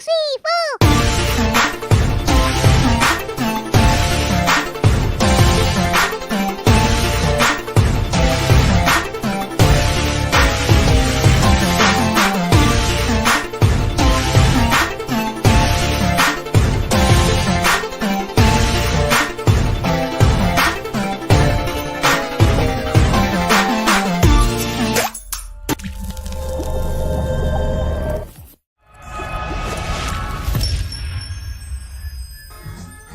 3, 4.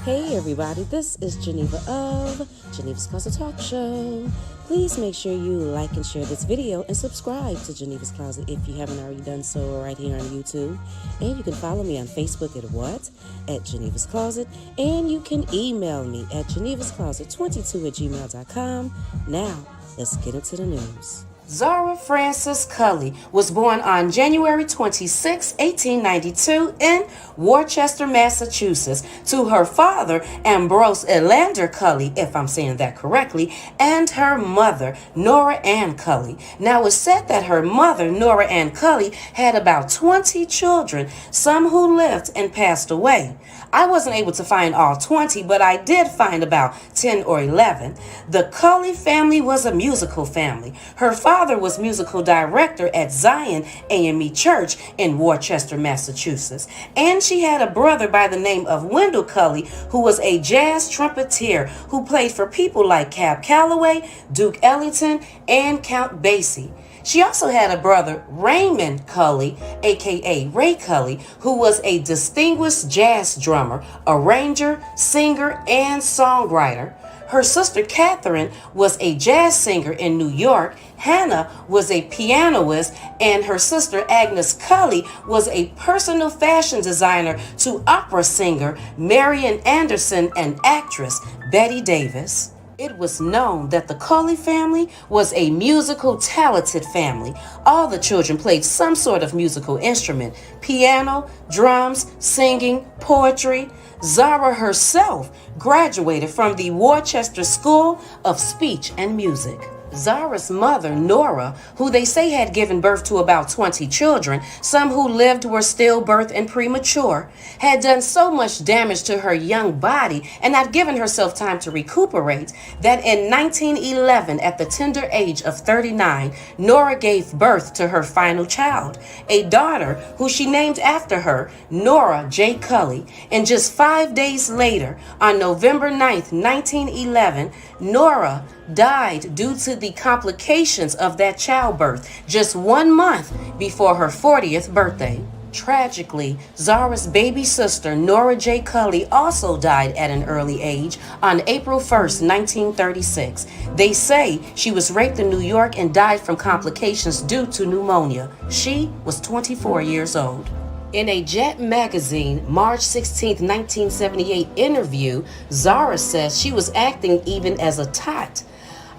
Hey everybody, this is Geneva of GenevasClosett Talk Show. Please make sure you like and share this video and subscribe to Geneva's Closet if you haven't already done so right here on YouTube. And you can follow me on Facebook at Geneva's Closet. And you can email me at genevasclosett22@gmail.com. Now, let's get into the news. ZARA Frances Cully was born on January 26, 1892 in Worcester, Massachusetts, to her father, Ambrose Elander Cully, if I'm saying that correctly, and her mother, Nora Ann Cully. Now, it's said that her mother, Nora Ann Cully, had about 20 children, some who lived and passed away. I wasn't able to find all 20, but I did find about 10 or 11. The Cully family was a musical family. Her father was musical director at Zion AME Church in Worcester, Massachusetts. And she had a brother by the name of Wendell Cully, who was a jazz trumpeter who played for people like Cab Calloway, Duke Ellington, and Count Basie. She also had a brother, Raymond Cully, aka Ray Cully, who was a distinguished jazz drummer, arranger, singer, and songwriter. Her sister Catherine was a jazz singer in New York. Hannah was a pianist, and her sister Agnes Cully was a personal fashion designer to opera singer Marian Anderson and actress Betty Davis. It was known that the Cully family was a musical talented family. All the children played some sort of musical instrument: piano, drums, singing, poetry. ZARA herself graduated from the Worcester School of Speech and Music. ZARA's mother, Nora, who they say had given birth to about 20 children, some who lived were stillbirth and premature, had done so much damage to her young body and not given herself time to recuperate that in 1911, at the tender age of 39, Nora gave birth to her final child, a daughter who she named after her, Nora J. Cully. And just 5 days later, on November 9th, 1911, Nora died due to the complications of that childbirth just 1 month before her 40th birthday. Tragically, ZARA's baby sister, Nora J. Cully, also died at an early age on April 1st, 1936. They say she was raped in New York and died from complications due to pneumonia. She was 24 years old. In a Jet magazine, March 16, 1978 interview, ZARA says she was acting even as a tot.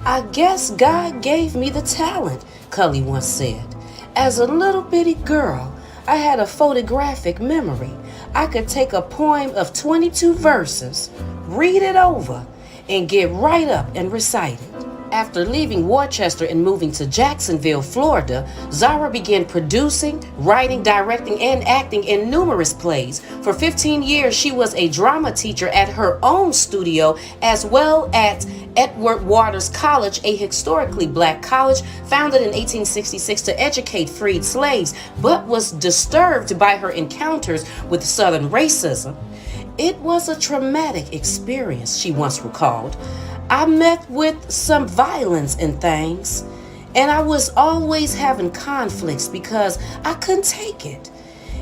"I guess God gave me the talent," Cully once said. "As a little bitty girl, I had a photographic memory. I could take a poem of 22 verses, read it over, and get right up and recite it." After leaving Worcester and moving to Jacksonville, Florida, ZARA began producing, writing, directing, and acting in numerous plays. For 15 years, she was a drama teacher at her own studio, as well as Edward Waters College, a historically black college founded in 1866 to educate freed slaves, but was disturbed by her encounters with Southern racism. "It was a traumatic experience," she once recalled. "I met with some violence and things, and I was always having conflicts because I couldn't take it.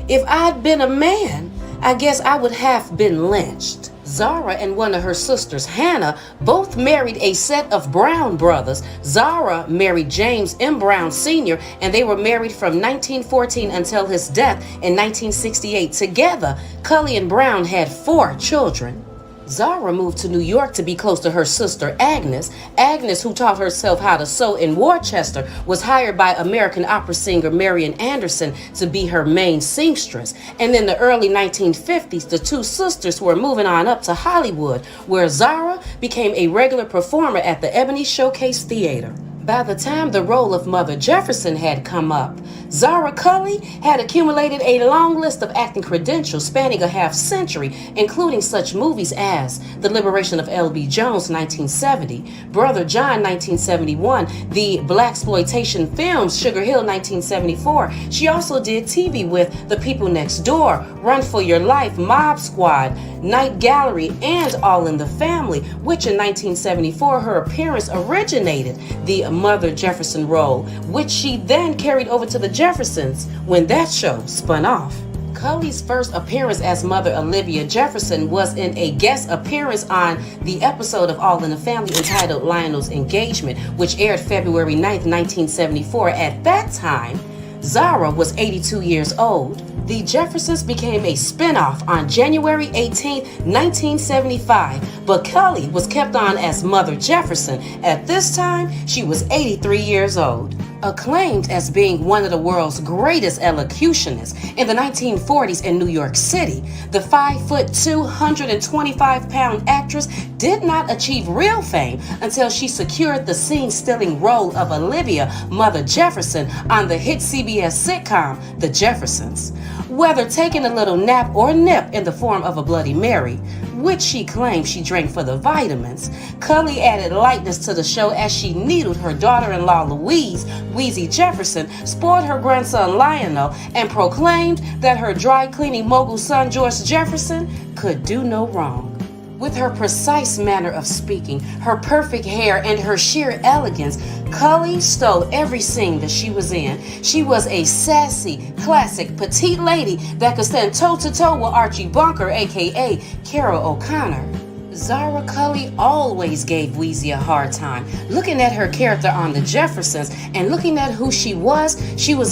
If I'd been a man, I guess I would have been lynched." ZARA and one of her sisters, Hannah, both married a set of Brown brothers. ZARA married James M. Brown Sr., and they were married from 1914 until his death in 1968. Together, Cully and Brown had 4 children. ZARA moved to New York to be close to her sister Agnes. Agnes, who taught herself how to sew in Worcester, was hired by American opera singer Marian Anderson to be her main seamstress. And in the early 1950s, the two sisters were moving on up to Hollywood, where ZARA became a regular performer at the Ebony Showcase Theater. By the time the role of Mother Jefferson had come up, ZARA CULLY had accumulated a long list of acting credentials spanning a half-century, including such movies as The Liberation of L.B. Jones, 1970, Brother John, 1971, the blaxploitation films Sugar Hill, 1974. She also did TV with The People Next Door, Run for Your Life, Mob Squad, Night Gallery, and All in the Family, which in 1974 her appearance originated the Mother Jefferson role, which she then carried over to the Jeffersons when that show spun off. Cully's first appearance as Mother Olivia Jefferson was in a guest appearance on the episode of All in the Family entitled Lionel's Engagement, which aired February 9th, 1974. At that time, ZARA was 82 years old. The Jeffersons became a spinoff on January 18, 1975, but Cully was kept on as Mother Jefferson. At this time, she was 83 years old. Acclaimed as being one of the world's greatest elocutionists in the 1940s in New York City, the 5'2", 125-pound actress did not achieve real fame until she secured the scene-stealing role of Olivia Mother Jefferson on the hit CBS sitcom The Jeffersons. Whether taking a little nap or nip in the form of a Bloody Mary, which she claimed she drank for the vitamins, Cully added lightness to the show as she needled her daughter-in-law Louise, Wheezy Jefferson, spoiled her grandson Lionel, and proclaimed that her dry-cleaning mogul son George Jefferson could do no wrong. With her precise manner of speaking, her perfect hair, and her sheer elegance, Cully stole every scene that she was in. She was a sassy, classic, petite lady that could stand toe-to-toe with Archie Bunker, aka Carol O'Connor. ZARA CULLY always gave Wheezy a hard time. Looking at her character on The Jeffersons and looking at who she was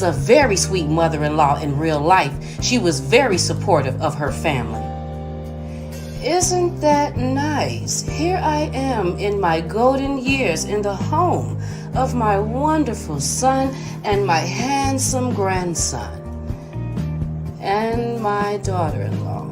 a very sweet mother-in-law in real life. She was very supportive of her family. Isn't that nice? Here I am in my golden years in the home of my wonderful son and my handsome grandson and my daughter-in-law.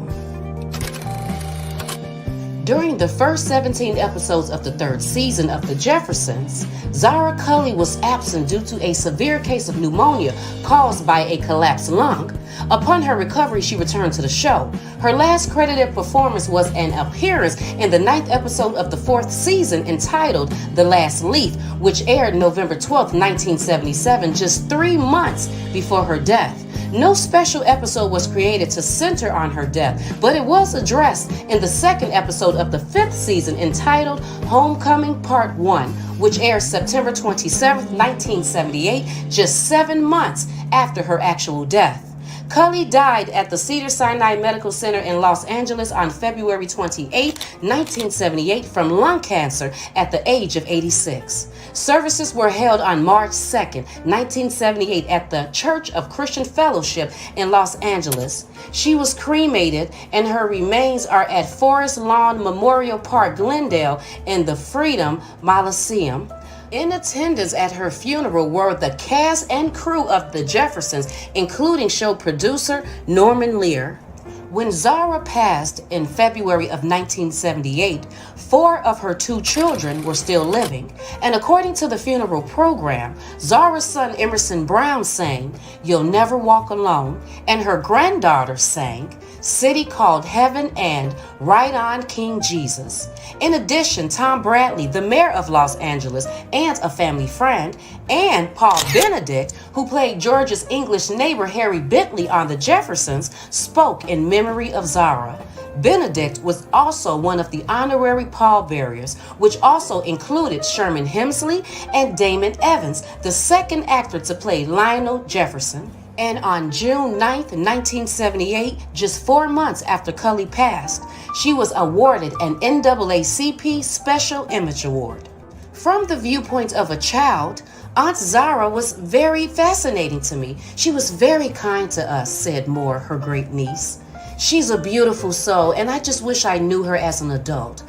During the first 17 episodes of the third season of The Jeffersons, ZARA CULLY was absent due to a severe case of pneumonia caused by a collapsed lung. Upon her recovery, she returned to the show. Her last credited performance was an appearance in the 9th episode of the 4th season entitled The Last Leaf, which aired November 12, 1977, just 3 months before her death. No special episode was created to center on her death, but it was addressed in the 2nd episode of the 5th season entitled Homecoming Part 1, which aired September 27, 1978, just 7 months after her actual death. Cully died at the Cedars-Sinai Medical Center in Los Angeles on February 28, 1978 from lung cancer at the age of 86. Services were held on March 2, 1978 at the Church of Christian Fellowship in Los Angeles. She was cremated and her remains are at Forest Lawn Memorial Park, Glendale in the Freedom Mausoleum. In attendance at her funeral were the cast and crew of The Jeffersons, including show producer Norman Lear. When ZARA passed in February of 1978, 4 of her 2 children were still living. And according to the funeral program, ZARA's son Emerson Brown sang You'll Never Walk Alone, and her granddaughter sang City Called Heaven and Right On King Jesus. In addition, Tom Bradley, the mayor of Los Angeles and a family friend, and Paul Benedict, who played George's English neighbor Harry Bentley on The Jeffersons, spoke in memory of ZARA. Benedict was also one of the honorary pallbearers, which also included Sherman Hemsley and Damon Evans, the second actor to play Lionel Jefferson. And on June 9, 1978, just 4 months after Cully passed, she was awarded an NAACP Special Image Award. From the viewpoint of a child, Aunt ZARA was very fascinating to me. She was very kind to us, said Moore, her great niece. She's a beautiful soul, and I just wish I knew her as an adult.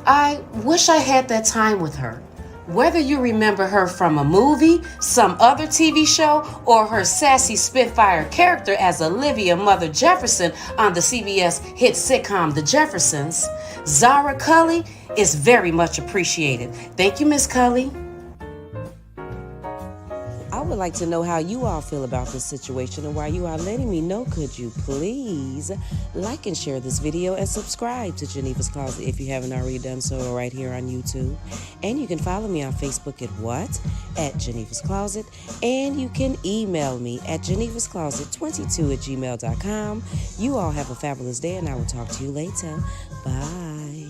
I wish I had that time with her. Whether you remember her from a movie, some other TV show, or her sassy Spitfire character as Olivia Mother Jefferson on the CBS hit sitcom The Jeffersons, ZARA CULLY is very much appreciated. Thank you, Miss Cully. would like to know how you all feel about this situation, and while you are letting me know, could you please like and share this video and subscribe to Genevas Closet if you haven't already done so right here on YouTube. And you can follow me on Facebook at GenevasClosett, and you can email me at GenevasClosett22@gmail.com. You all have a fabulous day, and I will talk to you later. Bye.